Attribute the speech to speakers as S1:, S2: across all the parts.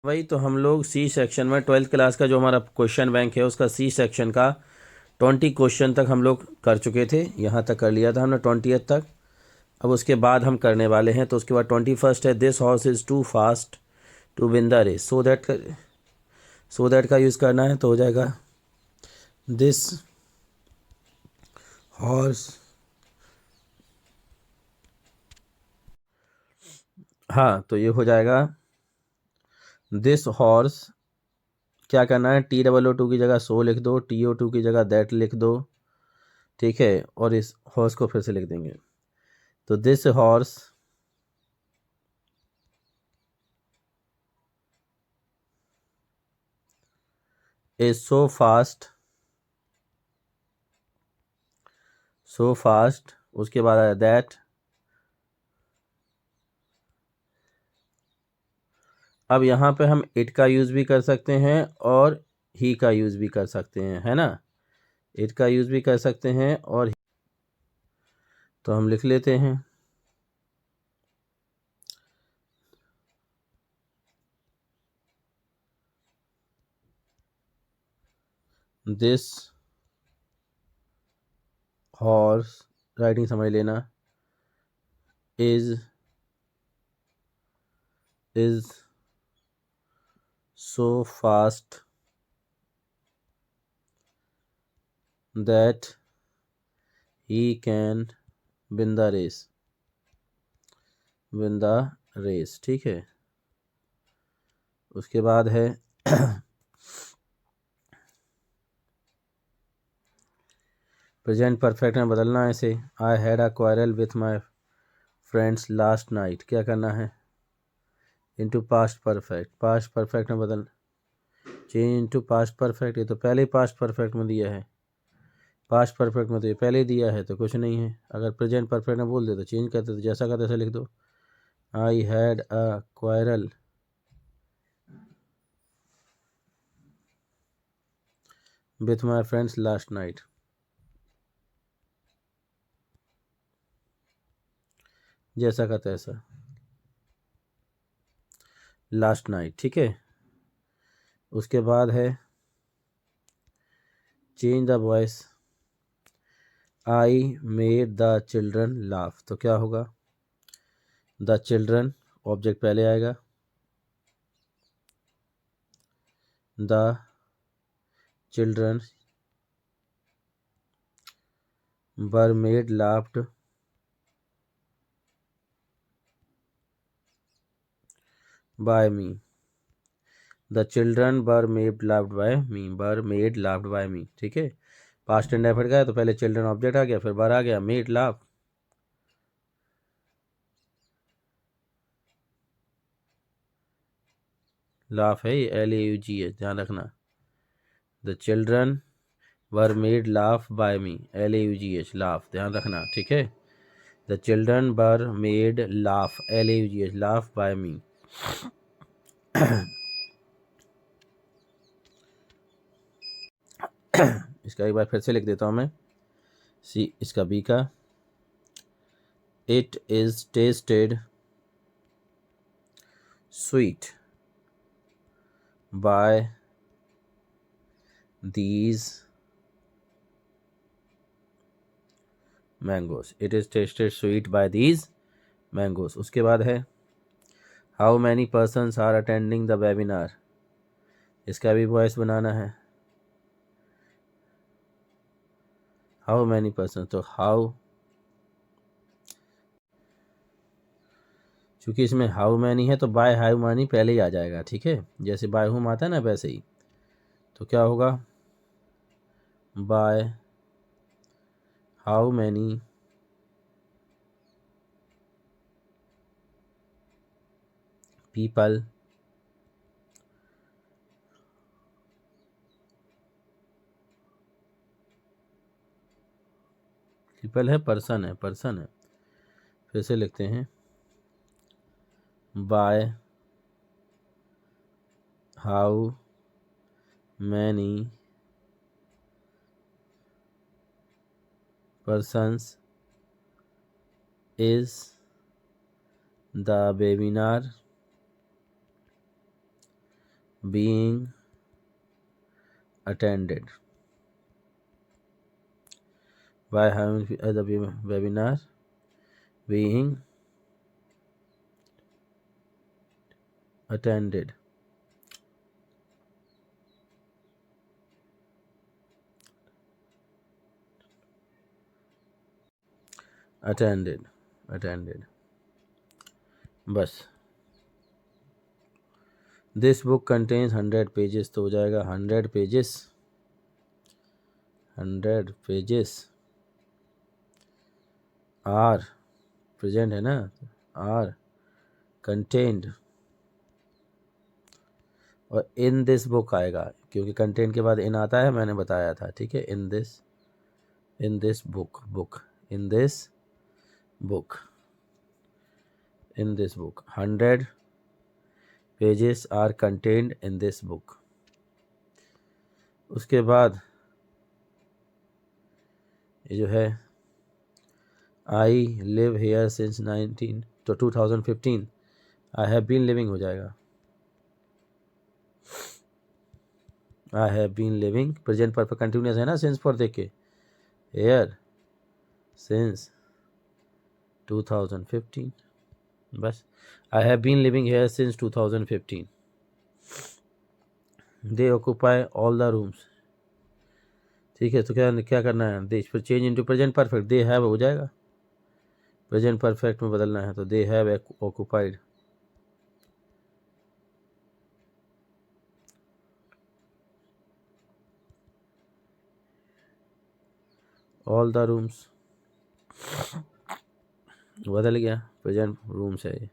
S1: वही तो हम लोग सी सेक्शन में 12th क्लास का जो हमारा क्वेश्चन बैंक है उसका सी सेक्शन का 20 क्वेश्चन तक हम लोग कर चुके थे। यहाँ तक कर लिया था हमने 20th तक। अब उसके बाद हम करने वाले हैं, तो उसके बाद 21st है, this horse is too fast to win the race, so that का यूज़ करना है, तो हो जाएगा दिस हॉर्स। हाँ, तो ये हो जाएगा दिस हॉर्स। क्या करना है, TOO की जगह सो लिख दो, TO2 की जगह दैट लिख दो, ठीक है, और इस हॉर्स को फिर से लिख देंगे। तो this horse is so fast, उसके बाद आया दैट। अब यहाँ पे हम इट का यूज़ भी कर सकते हैं और ही का यूज़ भी कर सकते हैं, है ना। इट का यूज़ भी कर सकते हैं और तो हम लिख लेते हैं दिस हॉर्स, राइटिंग समझ लेना, is so fast that he can win the race, ठीक है। उसके बाद है प्रेजेंट परफेक्ट में बदलना है इसे। I had a quarrel with my friends last night, क्या करना है, इनटू पास्ट परफेक्ट में बदल, चेंज इनटू पास्ट परफेक्ट। ये तो पहले ही पास्ट परफेक्ट में दिया है, पास्ट परफेक्ट में तो ये पहले ही दिया है, तो कुछ नहीं है। अगर प्रेजेंट परफेक्ट में बोल दे तो चेंज करते, तो जैसा का तैसा लिख दो। I had a quarrel with my friends last night, जैसा का तैसा लास्ट नाइट, ठीक है। उसके बाद है change the voice, I made the children laugh, तो क्या होगा, द चिल्ड्रन ऑब्जेक्ट पहले आएगा, the children were made laughed by me, the children were made laughed by me, ठीक है। पास्ट एंड एफर्ट गया तो पहले चिल्ड्रन ऑब्जेक्ट आ गया, फिर वर आ गया, मेड लाफ, लाफ है LAUGH, ध्यान रखना। The children were made laugh by me, LAUGH, laugh, ध्यान रखना, ठीक है। The children were made laugh, LAUGH, laugh by me. इसका एक बार फिर से लिख देता हूँ मैं, सी इसका बी का, it is tasted sweet by these mangoes, it is tasted sweet by these mangoes. उसके बाद है how many persons are attending the webinar, इसका भी वॉइस बनाना है। हाउ मैनी पर्सन, तो हाउ, चूंकि इसमें हाउ मैनी है तो बाय हाउ मैनी पहले ही आ जाएगा, ठीक है। जैसे बाय हुम आता है ना वैसे ही, तो क्या होगा, by how many people people है, पर्सन है, फिर से लिखते हैं, by how many persons is the webinar being attended by having the webinar being attended attended बस दिस बुक कंटेन्स 100 पेजेस तो हो जाएगा 100 पेजेस आर प्रेजेंट है ना आर कंटेंड और इन दिस बुक आएगा क्योंकि कंटेंट के बाद इन आता है मैंने बताया था ठीक है in this book in this book 100 pages are contained in this book. उसके बाद ये जो है I live here since 2015 I have been living हो जाएगा I have been living present perfect continuous है ना सिंस पर देख के हेयर सिंस 2015 बस I have been living here since 2015 they occupy all the rooms ठीक है तो क्या करना है दे फिर change into present perfect they have हो जाएगा प्रेजेंट परफेक्ट में बदलना है तो they have occupied all the rooms बदल गया प्रेजेंट रूम्स है ये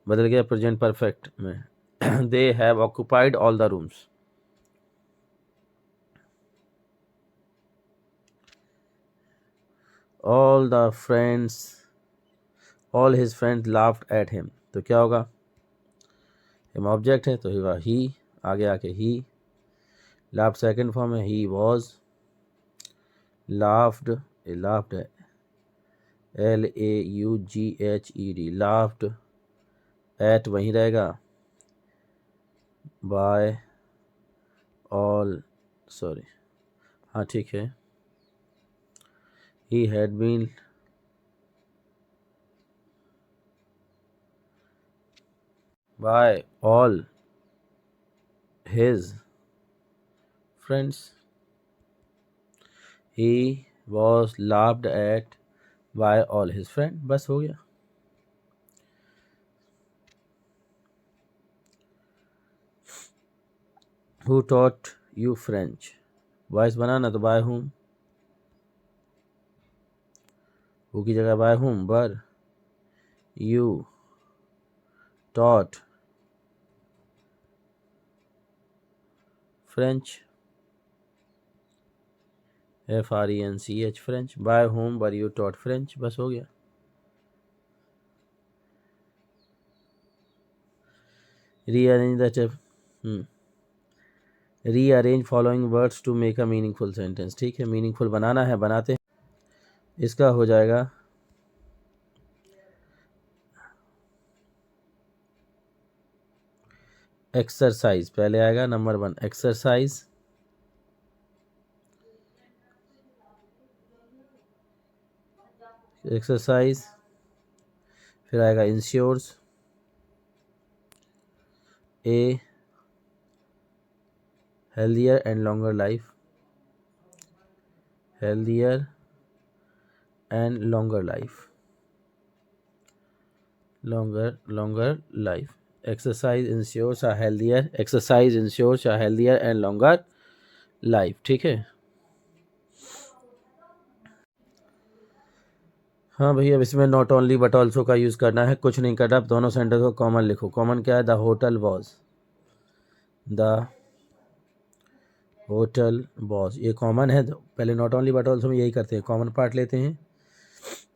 S1: बदल गया प्रेजेंट परफेक्ट में दे have occupied all the rooms all his friends laughed at him तो क्या होगा हिम ऑब्जेक्ट है तो होगा ही आगे आके ही लाफ्ड सेकंड फॉर्म है ही वाज लाफ्ड है LAUGHED लाफ्ड एट वहीं रहेगा बाय ऑल सॉरी हाँ ठीक है he had been by all his friends he was laughed at by all his friends बस हो गया who taught you French voice बनाना तो by whom who की जगह by whom बर you taught French FRENCH French by whom were you taught French बस हो गया rearrange the rearrange following words to make a meaningful sentence ठीक है मीनिंगफुल बनाना है बनाते हैं इसका हो जाएगा एक्सरसाइज पहले आएगा नंबर 1 एक्सरसाइज फिर आएगा ensures a healthier and longer life longer life exercise ensures a healthier and longer life ठीक है हाँ भैया अब इसमें नॉट ओनली बट ऑल्सो का यूज़ करना है कुछ नहीं करना दोनों सेंटेंस को कॉमन लिखो कॉमन क्या है द होटल वॉज ये कॉमन है तो पहले नॉट ओनली बट ऑल्सो में यही करते हैं कॉमन पार्ट लेते हैं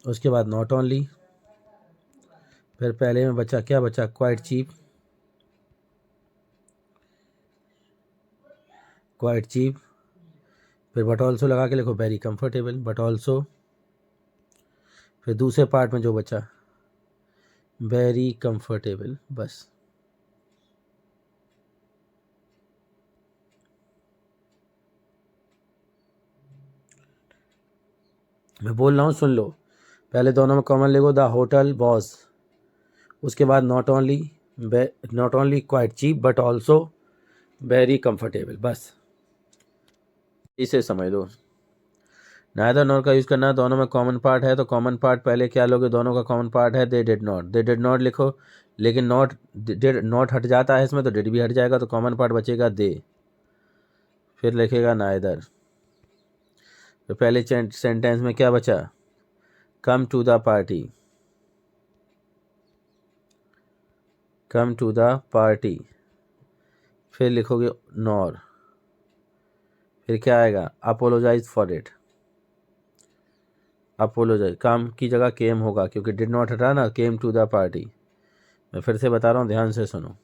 S1: उसके बाद नॉट ओनली फिर पहले में बचा क्या बचा क्वाइट चीप फिर बट ऑल्सो लगा के लिखो वेरी कंफर्टेबल बट ऑल्सो फिर दूसरे पार्ट में जो बचा वेरी कंफर्टेबल बस मैं बोल रहा हूँ सुन लो, पहले दोनों में कॉमन लिखो, द होटल वॉज, उसके बाद not only quite cheap but also very comfortable, बस इसे समझ लो। नाइदर नॉर का यूज़ करना है, दोनों में कॉमन पार्ट है, तो कॉमन पार्ट पहले क्या लोगे, दोनों का कॉमन पार्ट है दे डिड नॉट लिखो, लेकिन नॉट हट जाता है इसमें, तो डिड भी हट जाएगा, तो कॉमन पार्ट बचेगा दे, फिर लिखेगा नाइदर। तो पहले सेंटेंस में क्या बचा, come to the party, come to the party, फिर लिखोगे नॉर, फिर क्या आएगा, अपोलोजाइज फॉर इट, अपोलोजाइज, काम की जगह केम होगा क्योंकि डिड नॉट हटा ना, केम टू द पार्टी। मैं फिर से बता रहा हूँ, ध्यान से सुनो,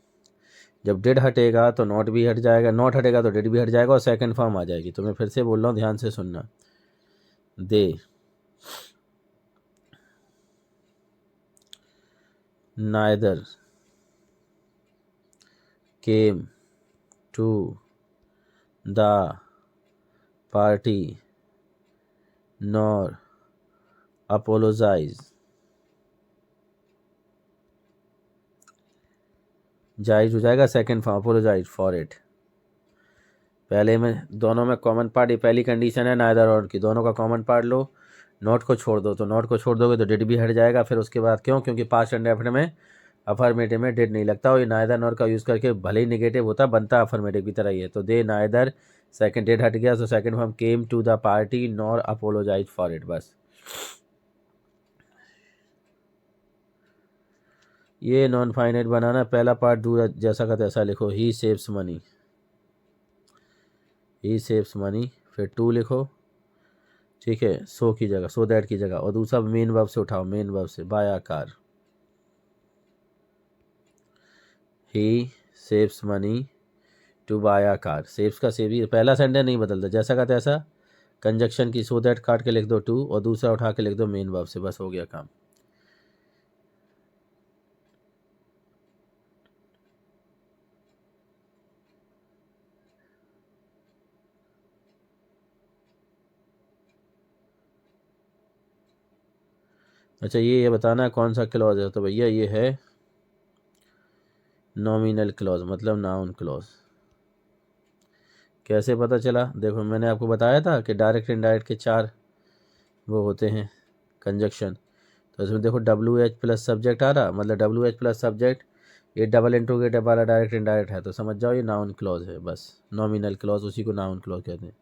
S1: जब डिड हटेगा तो नॉट भी हट जाएगा, नॉट हटेगा तो डिड भी हट जाएगा और सेकंड फॉर्म आ जाएगी। तो मैं फिर से बोल रहा हूँ, ध्यान से सुनना, they neither came to the party nor apologise, जायज हो जाएगा second form, apologise for it. पहले में दोनों में कॉमन पार्ट, ये पहली कंडीशन है नाइदर और की, दोनों का कॉमन पार्ट लो, नॉट को छोड़ दो, तो नॉट को छोड़ दोगे तो डिड भी हट जाएगा, फिर उसके बाद क्यों, क्योंकि पास्ट एंड डेफिनेट में अफर्मेटिव में डिड नहीं लगता, और ये नाइदर नॉर का यूज़ करके भले ही नेगेटिव होता बनता अफर्मेटिव की तरह ही है। तो दे नाइदर, सेकंड डिड हट गया, तो second form came to the party nor apologize for it, बस। ये नॉन फाइनाइट बनाना, पहला पार्ट दूर जैसा का तैसा लिखो, ही सेव्स मनी, ही सेव्स मनी, फिर टू लिखो, ठीक है, सो की जगह, सो दैट की जगह, और दूसरा मेन वर्ब से उठाओ, मेन वर्ब से, buy a car, he saves money to buy a car, saves का सेव ही, पहला सेंटेंस नहीं बदलता, जैसा का तैसा, कंजक्शन की सो दैट काट के लिख दो टू, और दूसरा उठा के लिख दो मेन वर्ब से, बस हो गया काम। अच्छा, ये बताना है कौन सा क्लॉज है, तो भैया ये है नॉमिनल क्लॉज, मतलब नाउन क्लॉज। कैसे पता चला, देखो मैंने आपको बताया था कि डायरेक्ट इनडायरेक्ट के चार वो होते हैं कंजक्शन, तो इसमें देखो WH प्लस सब्जेक्ट आ रहा, मतलब WH प्लस सब्जेक्ट, ये डबल इंट्रोगेटिव वाला डायरेक्ट इनडायरेक्ट है, तो समझ जाओ ये नाउन क्लॉज है, बस नॉमिनल क्लॉज, उसी को नाउन क्लॉज कहते हैं।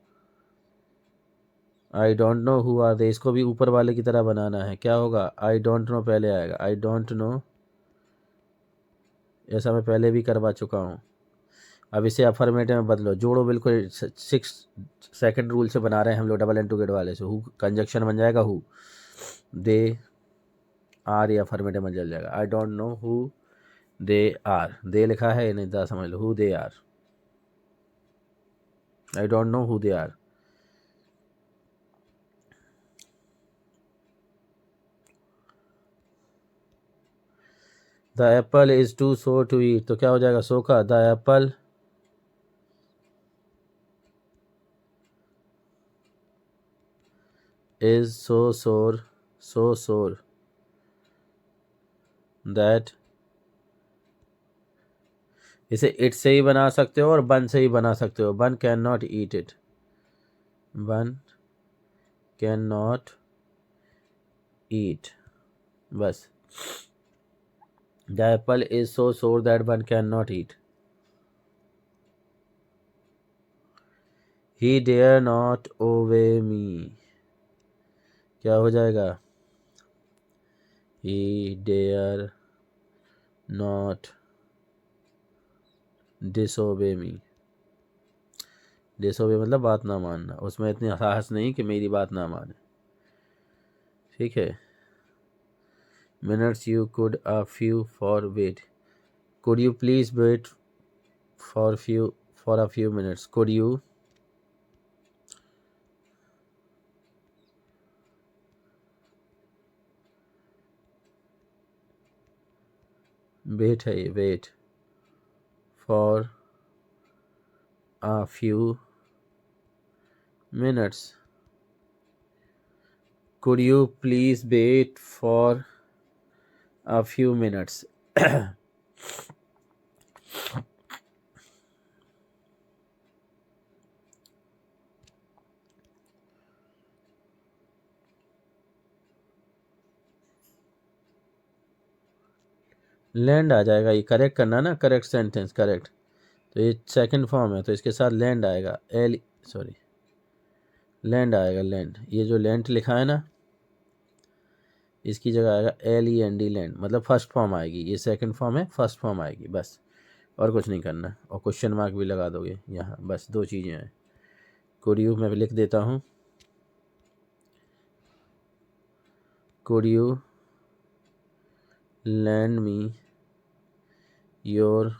S1: I don't know who are they, इसको भी ऊपर वाले की तरह बनाना है, क्या होगा, आई डोंट नो पहले आएगा, आई डोंट नो, ऐसा मैं पहले भी करवा चुका हूँ। अब इसे अफर्मेटिव में बदलो, जोड़ो, बिल्कुल 6 सेकंड रूल से बना रहे हैं हम लोग, डबल इंट्रोगेट वाले से, हु कंजक्शन बन जाएगा हु, दे आर, या अफर्मेटिव में चल जाएगा, I don't know who they are, they लिखा है नहीं था, समझ लो who they are, I don't know who they are. The apple is too sour to eat, तो क्या हो जाएगा, सो का, the apple is so sour that, इसे इट से ही बना सकते हो और बन से ही बना सकते हो, one can not eat it, one can not eat, बस, the apple is so sour that one can not eat, he dare not obey me, क्या हो जाएगा, he dare not disobey me, disobey मतलब बात ना मानना, उसमें इतनी साहस नहीं कि मेरी बात ना माने, ठीक है। Minutes you could a few for wait, could you please wait for a few minutes, could you, wait है ये, wait for a few minutes, Could you please wait for a few minutes? Land आ जाएगा, ये correct करना ना, correct sentence correct. तो ये second form है तो इसके साथ लैंड आएगा, लैंड आएगा, लैंड। ये जो लैंड लिखा है ना, इसकी जगह आएगा LEND, लैंड। मतलब फर्स्ट फॉर्म आएगी, ये सेकंड फॉर्म है, फर्स्ट फॉर्म आएगी, बस और कुछ नहीं करना। और क्वेश्चन मार्क भी लगा दोगे यहाँ, बस 2 चीज़ें हैं। कुड यू मैं लिख देता हूँ, could you land me your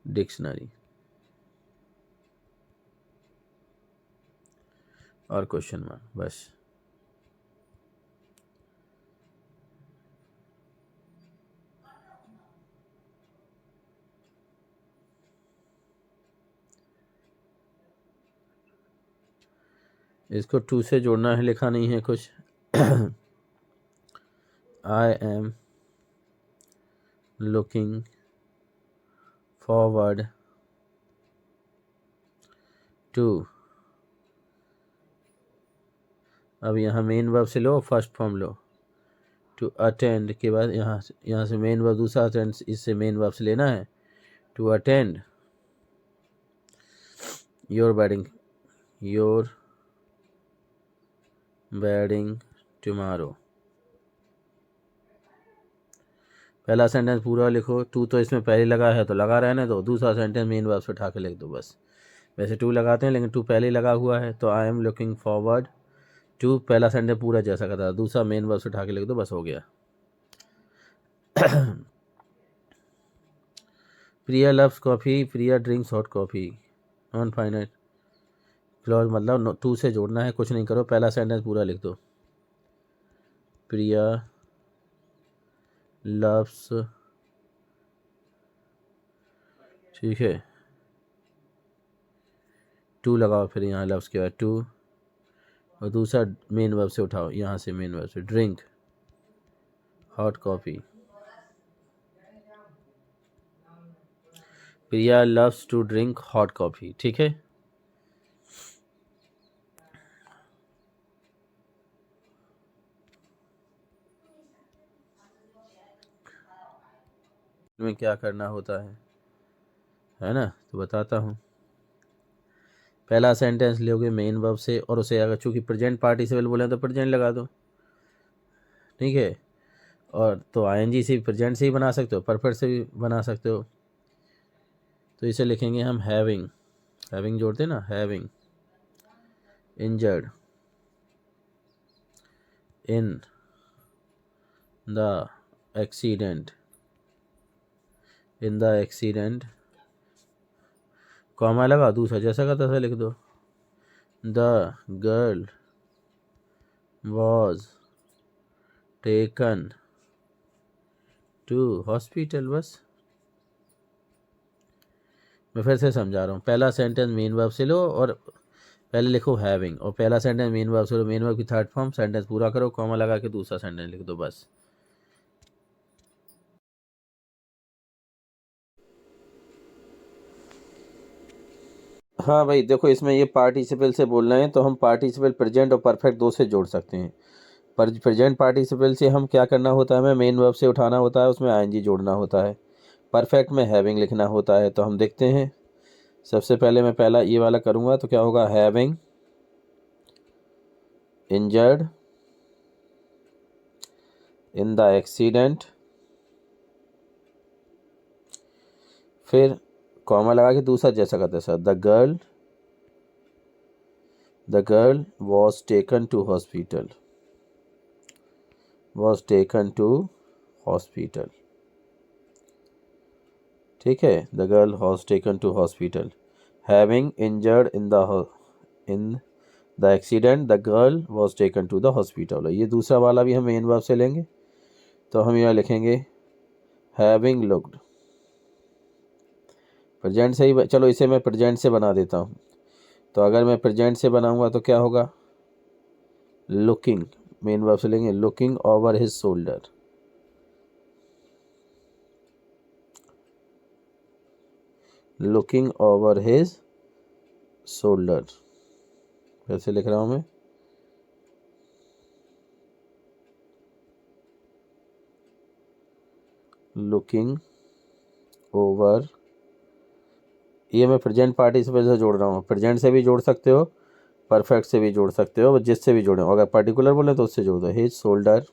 S1: dictionary, और क्वेश्चन मार्क, बस। इसको टू से जोड़ना है, लिखा नहीं है कुछ। I am looking forward to. अब यहाँ मेन वर्ब से लो, फर्स्ट फॉर्म लो, टू अटेंड के बाद यहाँ से मेन वर्ब, दूसरा अटेंड, इससे मेन वर्ब से लेना है, to attend your wedding tomorrow. पहला सेंटेंस पूरा लिखो, टू तो इसमें पहले लगा है तो लगा रहने दो, दूसरा सेंटेंस मेन वर्ब से उठा के लिख दो बस। वैसे टू लगाते हैं लेकिन टू पहले लगा हुआ है, तो I am looking forward to, पहला सेंटेंस पूरा जैसा का था, दूसरा मेन वर्ब से उठा के लिख दो, बस हो गया। Priya loves coffee, Priya drinks hot coffee. Non finite clause मतलब टू से जोड़ना है, कुछ नहीं करो, पहला सेंटेंस पूरा लिख दो। प्रिया लव्स, ठीक है, टू लगाओ, फिर यहाँ लव्स के बाद टू, और दूसरा मेन वर्ब से उठाओ, यहाँ से मेन वर्ब से, drink hot coffee. Priya loves to drink hot coffee, ठीक है। में क्या करना होता है ना, तो बताता हूँ। पहला सेंटेंस लोगे मेन वर्ब से, और उसे अगर चूँकि प्रेजेंट पार्टिसिपल बोले तो प्रेजेंट लगा दो, ठीक है। और तो ING से भी, प्रेजेंट से ही बना सकते हो, परफेक्ट से भी बना सकते हो। तो इसे लिखेंगे हम हैविंग जोड़ते ना, having injured in the accident, comma लगा, दूसरा जैसा का तैसा लिख दो, the girl was taken to hospital. बस मैं फिर से समझा रहा हूँ, पहला सेंटेंस मेन वर्ब से लो और पहले लिखो हैविंग, और पहला सेंटेंस मेन वर्ब से लो, मेन वर्ब की थर्ड फॉर्म, सेंटेंस पूरा करो, कॉमा लगा के दूसरा सेंटेंस लिख दो, बस। हाँ भाई देखो, इसमें ये पार्टिसिपल से बोल रहे हैं तो हम पार्टिसिपल प्रेजेंट और परफेक्ट दो से जोड़ सकते हैं। पर प्रेजेंट पार्टिसिपल से हम क्या करना होता है, हमें मेन वर्ब से उठाना होता है, उसमें ING जोड़ना होता है। परफेक्ट में हैविंग लिखना होता है। तो हम देखते हैं, सबसे पहले मैं पहला ये वाला करूँगा तो क्या होगा, having injured in the accident, फिर कॉमा लगा के दूसरा जैसा का तैसा, the girl was taken to hospital, ठीक है। The girl was taken to hospital, having injured in the accident, the girl was taken to the hospital. ये दूसरा वाला भी हम मेन वर्ब से लेंगे, तो हम यहाँ लिखेंगे हैविंग लुक्ड, प्रेजेंट से ही, चलो इसे मैं प्रेजेंट से बना देता हूँ। तो अगर मैं प्रेजेंट से बनाऊंगा तो क्या होगा, लुकिंग, मेन वर्ब से लेंगे looking over his shoulder, looking over his shoulder, कैसे लिख रहा हूँ मैं, लुकिंग ओवर, ये मैं प्रेजेंट पार्टिसिपल से जोड़ रहा हूँ, प्रेजेंट से भी जोड़ सकते हो, परफेक्ट से भी जोड़ सकते हो, जिससे भी जोड़े, अगर पर्टिकुलर बोले तो उससे जोड़ दो, हिज शोल्डर,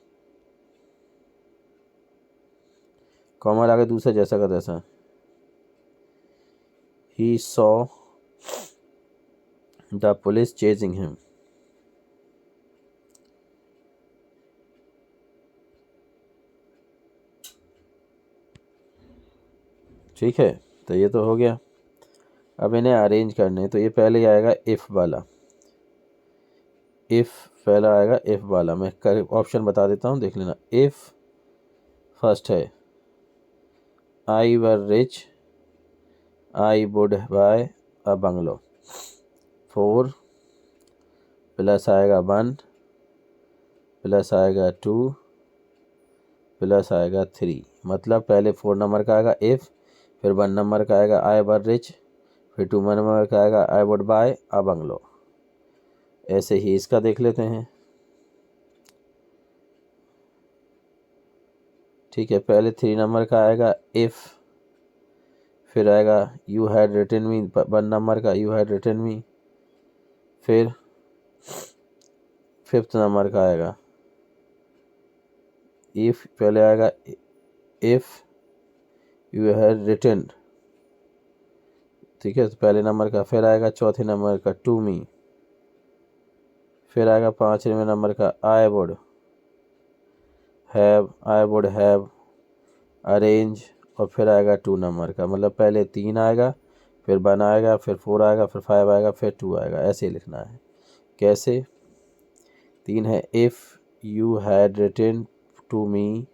S1: कॉमा लगा दूसरा जैसा का तैसा, he saw the police chasing him, ठीक है। तो ये तो हो गया, अब इन्हें अरेंज करने, तो ये पहले आएगा इफ़ वाला, इफ़ पहला आएगा इफ़ वाला, मैं ऑप्शन बता देता हूँ, देख लेना। इफ़ फर्स्ट है I were rich I would buy a bungalow, 4 plus आएगा 1 प्लस आएगा 2 प्लस आएगा 3, मतलब पहले 4 नंबर का आएगा इफ़, फिर 1 नंबर का आएगा आई वर रिच, फिर 2 नंबर का आएगा आई वुड बाय अ बंगलो। ऐसे ही इसका देख लेते हैं, ठीक है। पहले 3 नंबर का आएगा इफ़, फिर आएगा यू हैड रिटन मी, 1 नंबर का यू हैड रिटन मी, फिर 5th नंबर का आएगा इफ़, पहले आएगा इफ़ यू हैड रिटन, ठीक है, तो पहले नंबर का, फिर आएगा चौथे नंबर का टू मी, फिर आएगा 5वें नंबर का आई वुड हैव अरेंज, और फिर आएगा 2 नंबर का, मतलब पहले 3 आएगा, फिर 1 आएगा, फिर 4 आएगा, फिर 5 आएगा, फिर 2 आएगा, ऐसे ही लिखना है। कैसे? 3 है if you had written to me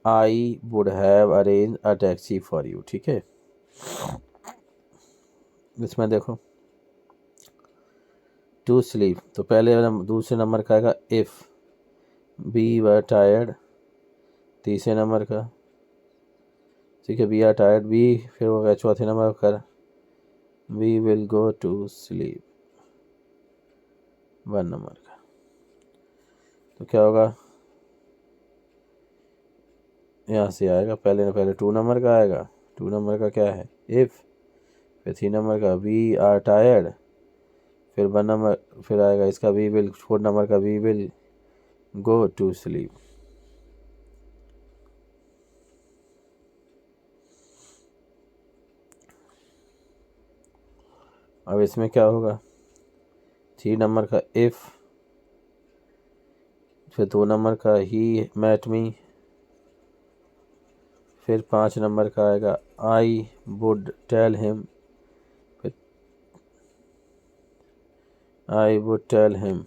S1: I would have arrange a taxi for you, ठीक है। इसमें देखो टू स्लीप, तो पहले दूसरे नंबर का आएगा इफ़ बी वर टायर्ड, तीसरे नंबर का, ठीक है, बी आर टायर्ड बी, फिर हो गया चौथे नंबर का we will go to sleep, 1 नंबर का, तो क्या होगा, यहाँ से आएगा पहले 2 नंबर का आएगा, 2 नंबर का क्या है इफ़, फिर 3 नंबर का वी आर टायर्ड, फिर 1 नंबर, फिर आएगा इसका वी विल, 4 नंबर का we will go to sleep. अब इसमें क्या होगा, 3 नंबर का इफ़, फिर 2 नंबर का ही मैट मी, फिर 5 नंबर का आएगा आई वुड टेल हिम, फिर आई वुड टेल हिम,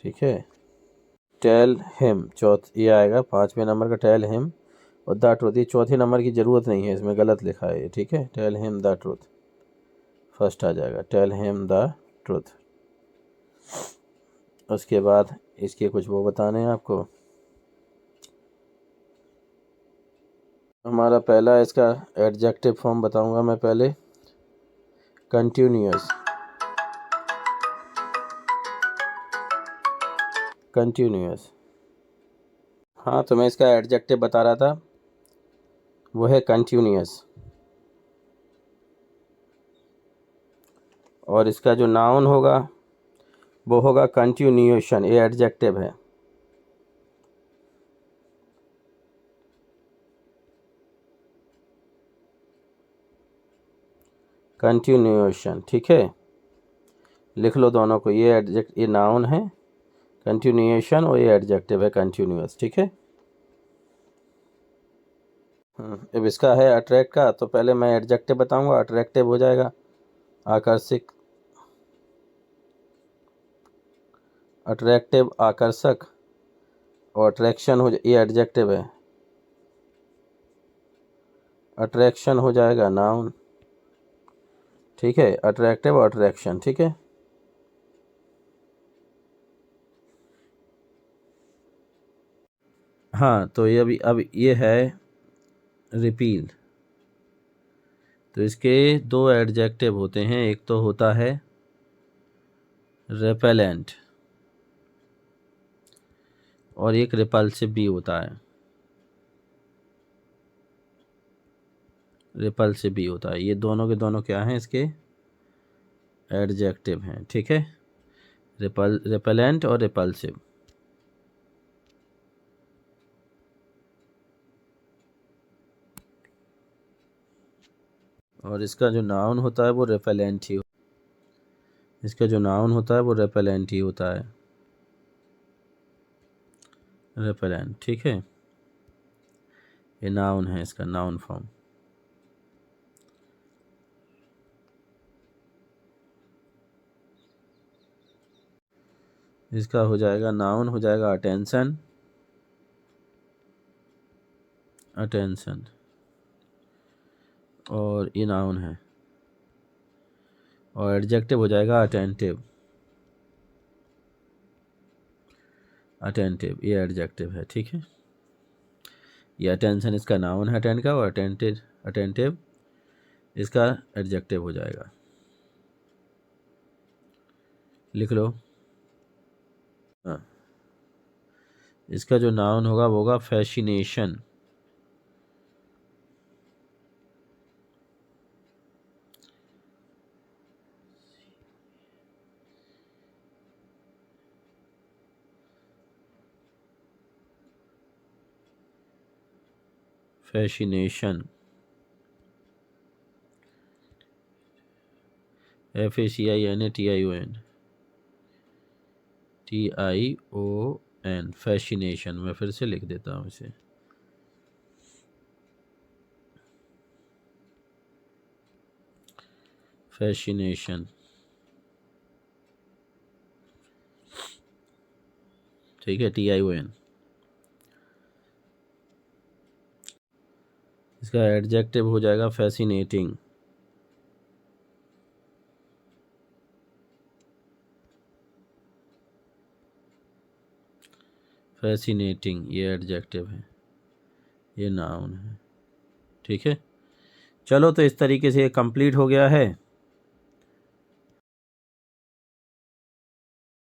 S1: ठीक है, टेल हिम ये आएगा 5वें नंबर का टेल हिम, और द ट्रूथ, ये चौथे नंबर की ज़रूरत नहीं है, इसमें गलत लिखा है, ठीक है, tell him the truth first आ जाएगा, टेल हिम द ट्रूथ। उसके बाद इसके कुछ वो बताने हैं आपको, हमारा पहला इसका एडजेक्टिव फॉर्म बताऊंगा मैं पहले, कंटिन्यूअस, कंटिन्यूअस, हाँ तो मैं इसका एडजेक्टिव बता रहा था, वो है कंटिन्यूअस, और इसका जो नाउन होगा वो होगा कंटिन्यूएशन, ये एडजेक्टिव है, कंटिन्यूएशन, ठीक है, लिख लो दोनों को, ये नाउन है कंटिन्यूएशन, और ये एडजेक्टिव है कंटिन्यूअस, ठीक है। अब इसका है अट्रैक्ट का, तो पहले मैं एडजेक्टिव बताऊंगा, अट्रैक्टिव हो जाएगा आकर्षक, अट्रैक्टिव आकर्षक, और अट्रैक्शन हो ये एडजेक्टिव है, अट्रैक्शन हो जाएगा नाउन, ठीक है, अट्रैक्टिव और अट्रैक्शन, ठीक है। हाँ, तो ये अभी अब ये है रिपील। तो इसके दो एडजेक्टिव होते हैं, एक तो होता है रेपेलेंट और एक रिपल्सिव भी होता है, रिपल्सिव भी होता है। ये दोनों के दोनों क्या हैं, इसके एडजेक्टिव हैं, ठीक है, रिपेलेंट और रिपल्सिव। और इसका जो नाउन होता है वो रेपेलेंट ही, इसका जो नाउन होता है वो रेपेलेंट ही होता है, रेपेलेंट, ठीक है। ये नाउन है, इसका नाउन फॉर्म। इसका हो जाएगा नाउन, हो जाएगा अटेंशन, अटेंशन, और ये नाउन है। और एडजेक्टिव हो जाएगा अटेंटिव, अटेंटिव, ये एडजेक्टिव है, ठीक है। ये अटेंशन इसका नाउन है अटेंड का, और अटेंटिव, अटेंटिव इसका एडजेक्टिव हो जाएगा। लिख लो। हाँ, इसका जो नाउन होगा वो होगा fascination, fascination, FACINATION, TION, fascination. मैं फिर से लिख देता हूँ इसे, फैसिनेशन, ठीक है, TION। इसका एडजेक्टिव हो जाएगा फैसिनेटिंग, फैसिनेटिंग ये एडजेक्टिव है, ये नाउन है, ठीक है। चलो, तो इस तरीके से ये कंप्लीट हो गया है।